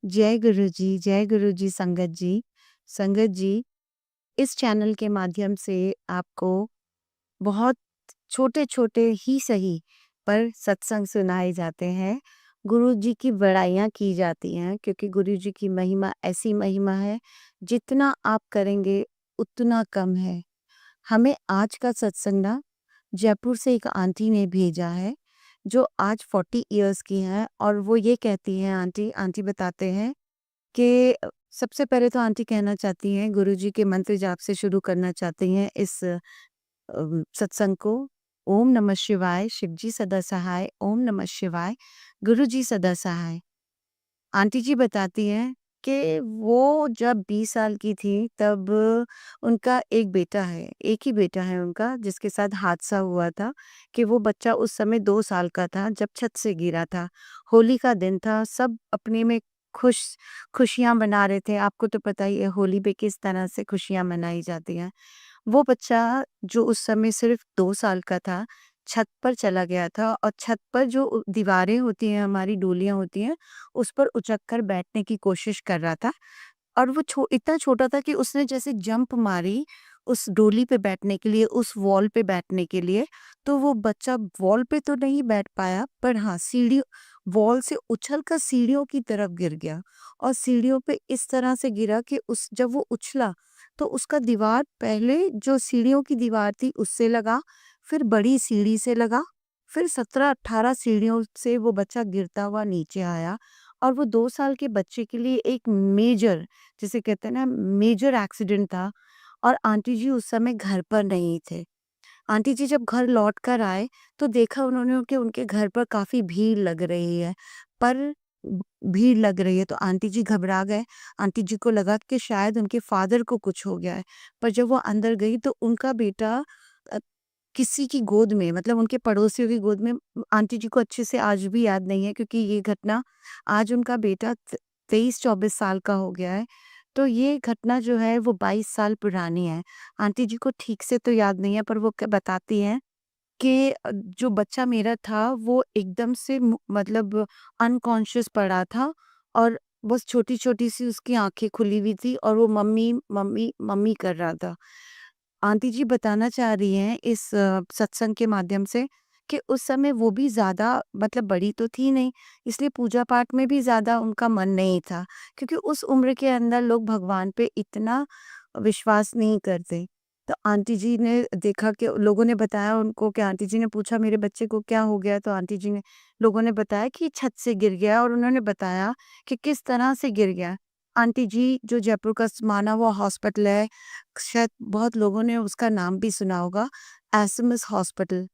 जय गुरु जी संगत जी। संगत जी, इस चैनल के माध्यम से आपको बहुत छोटे-छोटे ही सही पर सत्संग सुनाए जाते हैं। गुरु जी की बड़ाइयाँ की जाती हैं क्योंकि गुरु जी की महिमा ऐसी महिमा है, जितना आप करेंगे उतना कम है। हमें आज का सत्संग ना जयपुर से एक आंटी ने भेजा है, जो आज 40 इयर्स की हैं और वो ये कहती हैं आंटी आंटी बताते हैं कि सबसे पहले तो आंटी कहना चाहती हैं गुरुजी के मंत्र जाप से शुरू करना चाहती हैं इस सत्संग को। ओम नमः शिवाय, शिवजी सदा सहाय, ओम नमः शिवाय, गुरुजी सदा सहाय। आंटी जी बताती हैं कि वो जब 20 साल की थी तब उनका एक बेटा है, एक ही बेटा है उनका जिसके साथ हादसा हुआ था कि वो बच्चा उस समय 2 साल का था जब छत से गिरा था। होली का दिन था, सब अपने में खुश खुशियाँ मना रहे थे। आपको तो पता ही है होली पे किस तरह से खुशियाँ मनाई जाती हैं। वो बच्चा जो उस समय सिर्फ 2 साल का था, छत पर चला गया था और छत पर जो दीवारें होती हैं, हमारी डोलियाँ होती हैं, उस पर उचक कर बैठने की कोशिश कर रहा था और वो इतना छोटा था कि उसने जैसे जंप मारी उस डोली पे बैठने के लिए, उस वॉल पे बैठने के लिए, तो वो बच्चा वॉल पे तो नहीं बैठ पाया, पर हाँ, सीढ़ी वॉल से उछल कर सीढ़ियों की तरफ गिर गया और सीढ़ियों पे इस तरह से गिरा कि उस जब वो उछला, तो उसका दीवार पहले जो सीढ़ियों की दीवार थी उससे लगा, फिर बड़ी सीढ़ी से लगा, फिर 17-18 सीढ़ियों से वो बच्चा गिरता हुआ नीचे आया और वो 2 साल के बच्चे के लिए एक मेजर, जिसे कहते हैं ना, मेजर एक्सीडेंट था और आंटी जी उस समय घर पर नहीं थे। आंटी जी जब घर लौट कर आए, तो देखा उन्होंने कि उनके घर पर काफ़ी भीड़ लग रही है, पर भीड़ लग रही है तो आंटी जी घबरा गए। आंटी जी को लगा कि शायद उनके फादर को कुछ हो गया है, पर जब वो अंदर गई तो उनका बेटा अ, किसी की गोद में, मतलब उनके पड़ोसियों की गोद में, आंटी जी को अच्छे से आज भी याद नहीं है क्योंकि ये घटना, आज उनका बेटा 23-24 साल का हो गया है। तो ये घटना जो है वो 22 साल पुरानी है। आंटी जी को ठीक से तो याद नहीं है, पर वो बताती हैं कि जो बच्चा मेरा था वो एकदम से मतलब अनकॉन्शियस पड़ा था और बस छोटी-छोटी सी उसकी आँखें खुली हुई थी और वो मम्मी, मम्मी, मम्मी कर रहा था। आंटी जी बताना चाह रही हैं इस सत्संग के माध्यम से कि उस समय वो भी ज़्यादा, मतलब बड़ी तो थी नहीं, इसलिए पूजा पाठ में भी ज़्यादा उनका मन नहीं था क्योंकि उस उम्र के अंदर लोग भगवान पे इतना विश्वास नहीं करते। तो आंटी जी ने देखा कि लोगों ने बताया उनको, कि आंटी जी ने पूछा मेरे बच्चे को क्या हो गया, तो आंटी जी ने, लोगों ने बताया कि छत से गिर गया और उन्होंने बताया कि किस तरह से गिर गया। आंटी जी जो जयपुर का माना हुआ हॉस्पिटल है, शायद बहुत लोगों ने उसका नाम भी सुना होगा, SMS hospital,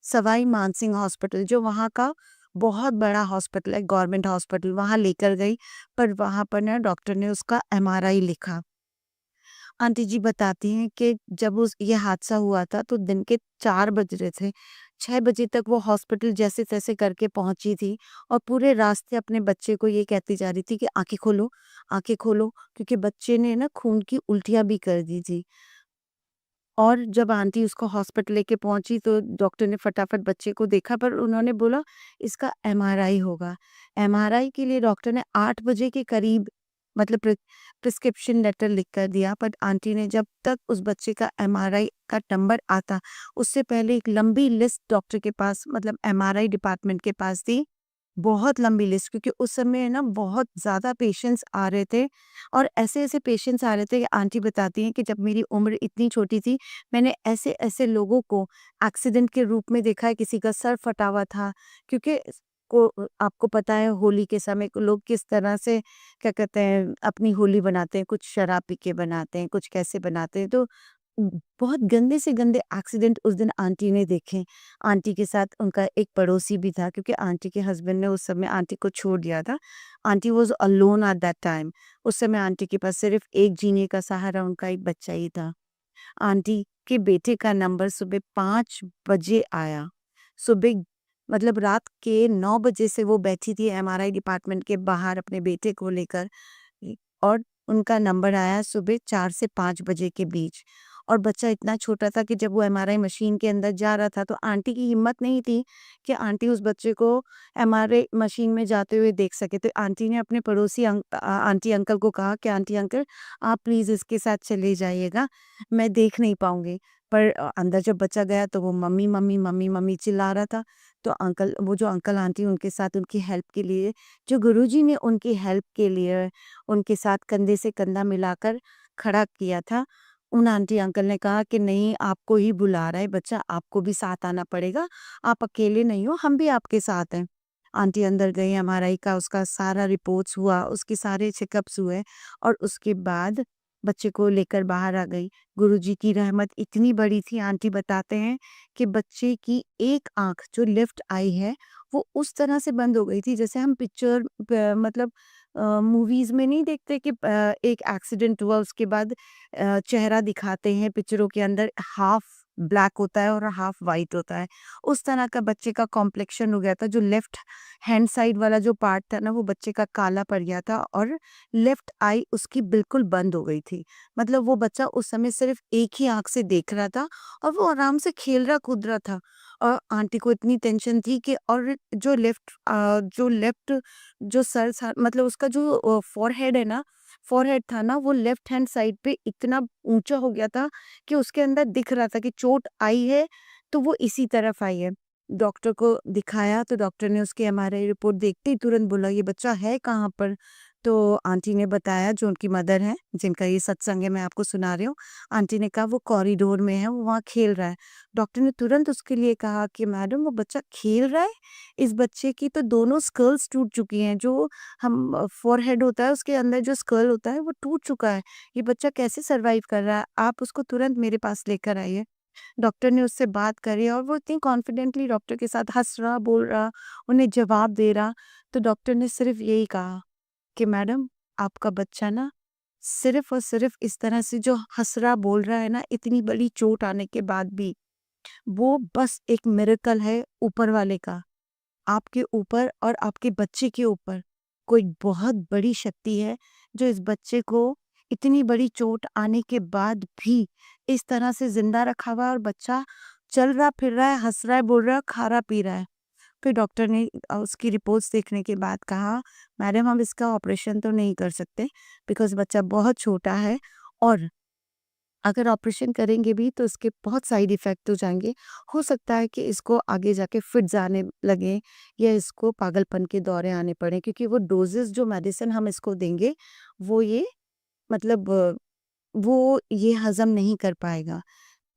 Sawai Mansingh hospital, जो वहाँ का बहुत बड़ा हॉस्पिटल है, गवर्नमेंट हॉस्पिटल, वहाँ लेकर गई, पर वहाँ पर ना डॉक्टर ने उसका एमआरआई लिखा। आंटी जी बताती हैं कि जब उस ये हादसा हुआ था तो दिन के 4 बज रहे थे। 6 बजे तक वो हॉस्पिटल जैसे-तैसे करके पहुँची थी और पूरे रास्ते अपने बच्चे को ये कहती जा रही थी कि आँखें खोलो, क्योंकि बच्चे ने ना खून की उल्टियाँ भी कर दी थी। और जब आंटी उसको हॉस्पिटल लेके पहुँची तो डॉक्टर ने फटाफट बच्चे को देखा, पर उन्होंने बोला इसका एमआरआई होगा। एमआरआई के लिए डॉक्टर ने 8 बजे के करीब, मतलब प्रिस्क्रिप्शन लेटर लिख कर दिया, पर आंटी ने जब तक उस बच्चे का एमआरआई का नंबर आता, उससे पहले एक लंबी लिस्ट डॉक्टर के पास, मतलब एमआरआई डिपार्टमेंट के पास थी। बहुत लंबी लिस्ट, क्योंकि उस समय ना बहुत ज़्यादा पेशेंट्स आ रहे थे और ऐसे-ऐसे पेशेंट्स आ रहे थे कि आंटी बताती हैं कि जब मेरी उम्र इतनी छोटी थी, मैंने ऐसे-ऐसे लोगों को एक्सीडेंट के रूप में देखा है, किसी का सर फटा हुआ था, क्योंकि आपको पता है होली के समय को लोग किस तरह से, क्या कहते हैं, अपनी होली बनाते हैं, कुछ शराब पी के बनाते हैं, कुछ कैसे बनाते हैं, तो बहुत गंदे से गंदे एक्सीडेंट उस दिन आंटी ने देखे। आंटी के साथ उनका एक पड़ोसी भी था क्योंकि आंटी के हस्बैंड ने उस समय आंटी को छोड़ दिया था। Aunty was alone at that time. उस समय आंटी के पास सिर्फ़ एक जीने का सहारा उनका एक बच्चा ही था। आंटी के बेटे का नंबर सुबह 5 बजे आया। सुबह, मतलब रात के 9 बजे से वो बैठी थी एमआरआई डिपार्टमेंट के बाहर अपने बेटे को लेकर, और उनका नंबर आया सुबह 4 से 5 बजे के बीच। और बच्चा इतना छोटा था कि जब वो एमआरआई मशीन के अंदर जा रहा था तो आंटी की हिम्मत नहीं थी कि आंटी उस बच्चे को एमआरआई मशीन में जाते हुए देख सके। तो आंटी ने अपने पड़ोसी आंटी अंकल को कहा कि आंटी अंकल आप प्लीज़ इसके साथ चले जाइएगा, मैं देख नहीं पाऊँगी। पर अंदर जब बच्चा गया तो वो मम्मी, मम्मी, मम्मी, मम्मी चिल्ला रहा था। तो वो जो अंकल आंटी उनके साथ उनकी हेल्प के लिए, जो गुरुजी ने उनकी हेल्प के लिए उनके साथ कंधे से कंधा मिलाकर खड़ा किया था, उन आंटी अंकल ने कहा कि नहीं, आपको ही बुला रहा है बच्चा, आपको भी साथ आना पड़ेगा, आप अकेले नहीं हो, हम भी आपके साथ हैं। आंटी अंदर गई, एमआरआई का उसका सारा रिपोर्ट्स हुआ, उसके सारे चेकअप्स हुए और उसके बाद बच्चे को लेकर बाहर आ गई। गुरुजी की रहमत इतनी बड़ी थी, आंटी बताते हैं कि बच्चे की एक आँख जो लेफ्ट आई है, वो उस तरह से बंद हो गई थी जैसे हम पिक्चर मतलब मूवीज़ में नहीं देखते कि एक एक्सीडेंट हुआ उसके बाद चेहरा दिखाते हैं पिक्चरों के अंदर, हाफ ब्लैक होता है और हाफ वाइट होता है। उस तरह का बच्चे का कॉम्प्लेक्शन हो गया था, जो लेफ्ट हैंड साइड वाला जो पार्ट था ना वो बच्चे का काला पड़ गया था और लेफ्ट आई उसकी बिल्कुल बंद हो गई थी। मतलब वो बच्चा उस समय सिर्फ एक ही आँख से देख रहा था और वो आराम से खेल रहा कूद रहा था। और आंटी को इतनी टेंशन थी कि और जो लेफ्ट जो सर था, मतलब उसका जो फ़ॉरहेड है ना, फ़ॉरहेड था ना, वो लेफ्ट हैंड साइड पे इतना ऊँचा हो गया था कि उसके अंदर दिख रहा था कि चोट आई है, तो वो इसी तरफ आई है। डॉक्टर को दिखाया तो डॉक्टर ने उसकी एमआरआई रिपोर्ट देखते ही तुरंत बोला, "ये बच्चा है कहाँ पर?" तो आंटी ने बताया, जो उनकी मदर हैं, जिनका ये सत्संग है मैं आपको सुना रही हूँ। आंटी ने कहा वो कॉरिडोर में है, वो वहाँ खेल रहा है। डॉक्टर ने तुरंत उसके लिए कहा कि मैडम वो बच्चा खेल रहा है? इस बच्चे की तो दोनों स्कल्स टूट चुकी हैं, जो हम फ़ॉरहेड होता है उसके अंदर जो स्कल होता है वो टूट चुका है। ये बच्चा कैसे सर्वाइव कर रहा है? आप उसको तुरंत मेरे पास लेकर आइए। डॉक्टर ने उससे बात करी और वो इतनी कॉन्फिडेंटली डॉक्टर के साथ हँस रहा, बोल रहा, उन्हें जवाब दे रहा। तो डॉक्टर ने सिर्फ़ यही कहा कि मैडम आपका बच्चा ना सिर्फ़ और सिर्फ़ इस तरह से जो हँस रहा, बोल रहा है ना, इतनी बड़ी चोट आने के बाद भी, वो बस एक मिरेकल है ऊपर वाले का। आपके ऊपर और आपके बच्चे के ऊपर कोई बहुत बड़ी शक्ति है जो इस बच्चे को इतनी बड़ी चोट आने के बाद भी इस तरह से जिंदा रखा हुआ है और बच्चा चल रहा फिर रहा है, हंस रहा है, बोल रहा है, खा रहा पी रहा है। फिर डॉक्टर ने उसकी रिपोर्ट्स देखने के बाद कहा, मैडम हम इसका ऑपरेशन तो नहीं कर सकते बिकॉज बच्चा बहुत छोटा है और अगर ऑपरेशन करेंगे भी तो इसके बहुत साइड इफ़ेक्ट हो जाएँगे। हो सकता है कि इसको आगे जाके फिट्स आने लगे या इसको पागलपन के दौरे आने पड़े, क्योंकि वो डोज़ेज़ जो मेडिसिन हम इसको देंगे, वो ये मतलब वो ये हज़म नहीं कर पाएगा।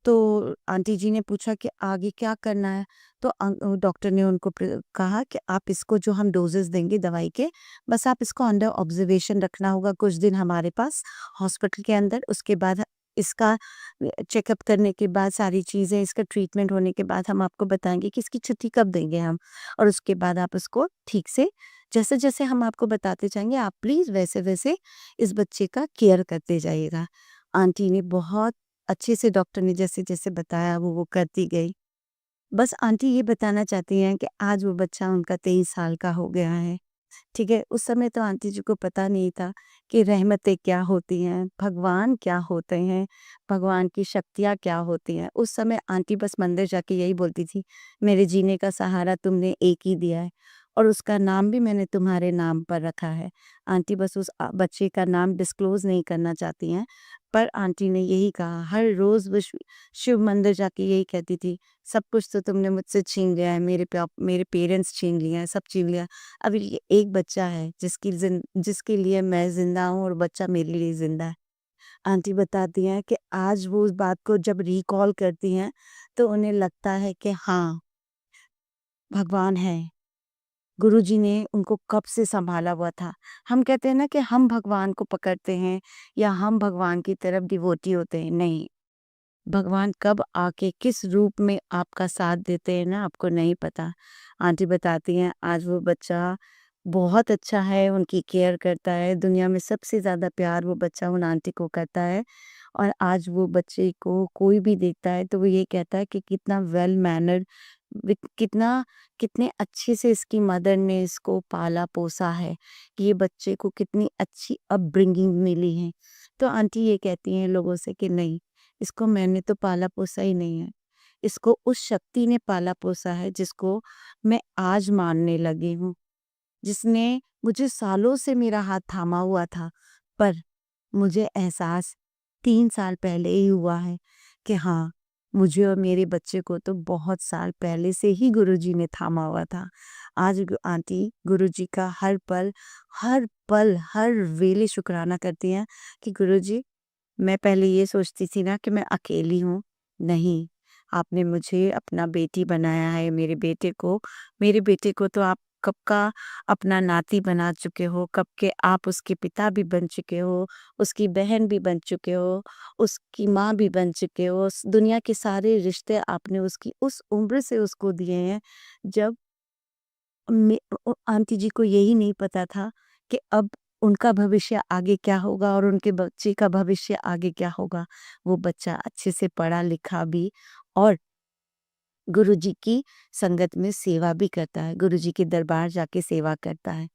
तो आंटी जी ने पूछा कि आगे क्या करना है? तो डॉक्टर ने उनको कहा कि आप इसको जो हम डोज़ेज़ देंगे दवाई के, बस आप इसको अंडर ऑब्ज़र्वेशन रखना होगा कुछ दिन हमारे पास हॉस्पिटल के अंदर। उसके बाद इसका चेकअप करने के बाद सारी चीज़ें, इसका ट्रीटमेंट होने के बाद हम आपको बताएँगे कि इसकी छुट्टी कब देंगे हम, और उसके बाद आप उसको ठीक से जैसे-जैसे हम आपको बताते जाएँगे, आप प्लीज़ वैसे-वैसे इस बच्चे का केयर करते जाइएगा। आंटी ने बहुत अच्छे से, डॉक्टर ने जैसे-जैसे बताया वो करती गई। बस आंटी ये बताना चाहती हैं कि आज वो बच्चा उनका 23 साल का हो गया है, ठीक है? उस समय तो आंटी जी को पता नहीं था कि रहमतें क्या होती हैं, भगवान क्या होते हैं, भगवान की शक्तियाँ क्या होती हैं। उस समय आंटी बस मंदिर जाके यही बोलती थी, मेरे जीने का सहारा तुमने एक ही दिया है और उसका नाम भी मैंने तुम्हारे नाम पर रखा है। आंटी बस उस बच्चे का नाम डिस्क्लोज़ नहीं करना चाहती हैं, पर आंटी ने यही कहा, हर रोज़ वो शिव मंदिर जाके यही कहती थी, सब कुछ तो तुमने मुझसे छीन लिया है, मेरे पेरेंट्स छीन लिए हैं, सब छीन लिया। अब ये एक बच्चा है जिसके लिए मैं ज़िंदा हूँ और बच्चा मेरे लिए ज़िंदा है। आंटी बताती हैं कि आज वो उस बात को जब रिकॉल करती हैं, तो उन्हें लगता है कि हाँ, भगवान है। गुरुजी ने उनको कब से सँभाला हुआ था। हम कहते हैं ना कि हम भगवान को पकड़ते हैं या हम भगवान की तरफ डिवोटी होते हैं, नहीं। भगवान कब आके किस रूप में आपका साथ देते हैं ना, आपको नहीं पता। आंटी बताती हैं आज वो बच्चा बहुत अच्छा है, उनकी केयर करता है, दुनिया में सबसे ज़्यादा प्यार वो बच्चा उन आंटी को करता है और आज वो बच्चे को कोई भी देखता है तो वो ये कहता है कि कितना वेल मैनर्ड, कितना कितने अच्छे से इसकी मदर ने इसको पाला-पोसा है, कि ये बच्चे को कितनी अच्छी अपब्रिंगिंग मिली है। तो आंटी ये कहती हैं लोगों से कि नहीं, इसको मैंने तो पाला-पोसा ही नहीं है। इसको उस शक्ति ने पाला-पोसा है जिसको मैं आज मानने लगी हूँ। जिसने मुझे सालों से मेरा हाथ थामा हुआ था, पर मुझे एहसास 3 साल पहले ही हुआ है कि हाँ, मुझे और मेरे बच्चे को तो बहुत साल पहले से ही गुरुजी ने थामा हुआ था। आज आंटी गुरुजी का हर पल, हर वेले शुकराना करती हैं कि गुरुजी, मैं पहले ये सोचती थी ना कि मैं अकेली हूँ, नहीं, आपने मुझे अपना बेटी बनाया है, मेरे बेटे को तो आप कब का अपना नाती बना चुके हो, कब के आप उसके पिता भी बन चुके हो, उसकी बहन भी बन चुके हो, उसकी माँ भी बन चुके हो, स दुनिया के सारे रिश्ते आपने उसकी उस उम्र से उसको दिए हैं, जब आंटी जी को यही नहीं पता था कि अब उनका भविष्य आगे क्या होगा और उनके बच्चे का भविष्य आगे क्या होगा। वो बच्चा अच्छे से पढ़ा लिखा भी और गुरुजी की संगत में सेवा भी करता है, गुरुजी के दरबार जाके सेवा करता है।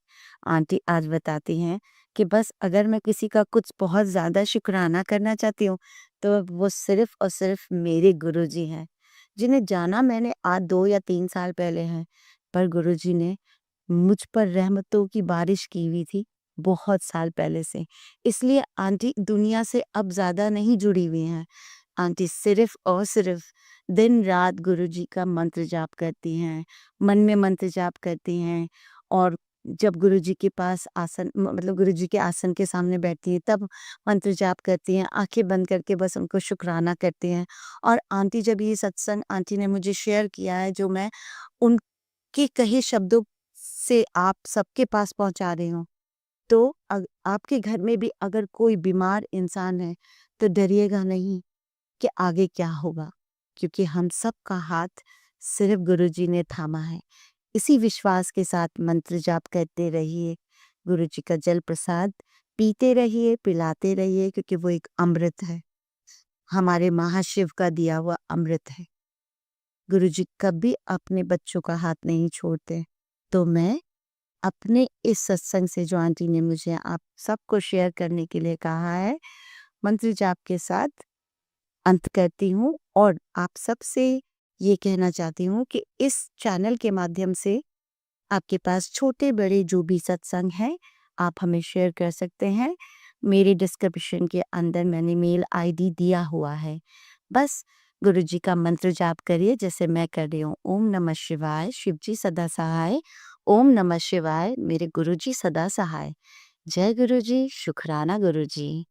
आंटी आज बताती हैं कि बस अगर मैं किसी का कुछ बहुत ज़्यादा शुकराना करना चाहती हूँ, तो वो सिर्फ़ और सिर्फ़ मेरे गुरुजी हैं, जिन्हें जाना मैंने आज 2 या 3 साल पहले है, पर गुरुजी ने मुझ पर रहमतों की बारिश की हुई थी बहुत साल पहले से। इसलिए आंटी दुनिया से अब ज़्यादा नहीं जुड़ी हुई हैं। आंटी सिर्फ़ और सिर्फ़ दिन-रात गुरुजी का मंत्र जाप करती हैं, मन में मंत्र जाप करती हैं और जब गुरुजी के पास आसन मतलब गुरुजी के आसन के सामने बैठती हैं तब मंत्र जाप करती हैं, आँखें बंद करके बस उनको शुकराना करती हैं। और आंटी जब ये सत्संग आंटी ने मुझे शेयर किया है जो मैं उनके कहे शब्दों से आप सबके पास पहुँचा रही हूँ, तो आपके घर में भी अगर कोई बीमार इंसान है, तो डरिएगा नहीं कि आगे क्या होगा, क्योंकि हम सबका हाथ सिर्फ़ गुरुजी ने थामा है। इसी विश्वास के साथ मंत्र जाप करते रहिए, गुरुजी का जल प्रसाद पीते रहिए, पिलाते रहिए क्योंकि वो एक अमृत है, हमारे महाशिव का दिया हुआ अमृत है। गुरुजी कभी अपने बच्चों का हाथ नहीं छोड़ते। तो मैं अपने इस सत्संग से जो आंटी ने मुझे आप सबको शेयर करने के लिए कहा है, मंत्र जाप के साथ अंत करती हूँ और आप सबसे ये कहना चाहती हूँ कि इस चैनल के माध्यम से आपके पास छोटे-बड़े जो भी सत्संग हैं, आप हमें शेयर कर सकते हैं। मेरे डिस्क्रिप्शन के अंदर मैंने मेल आईडी दिया हुआ है। बस गुरुजी का मंत्र जाप करिए जैसे मैं कर रही हूँ। ओम नमः शिवाय, शिव जी सदा सहाय। ओम नमः शिवाय, मेरे गुरुजी सदा सहाय। जय गुरुजी, शुकराना गुरुजी।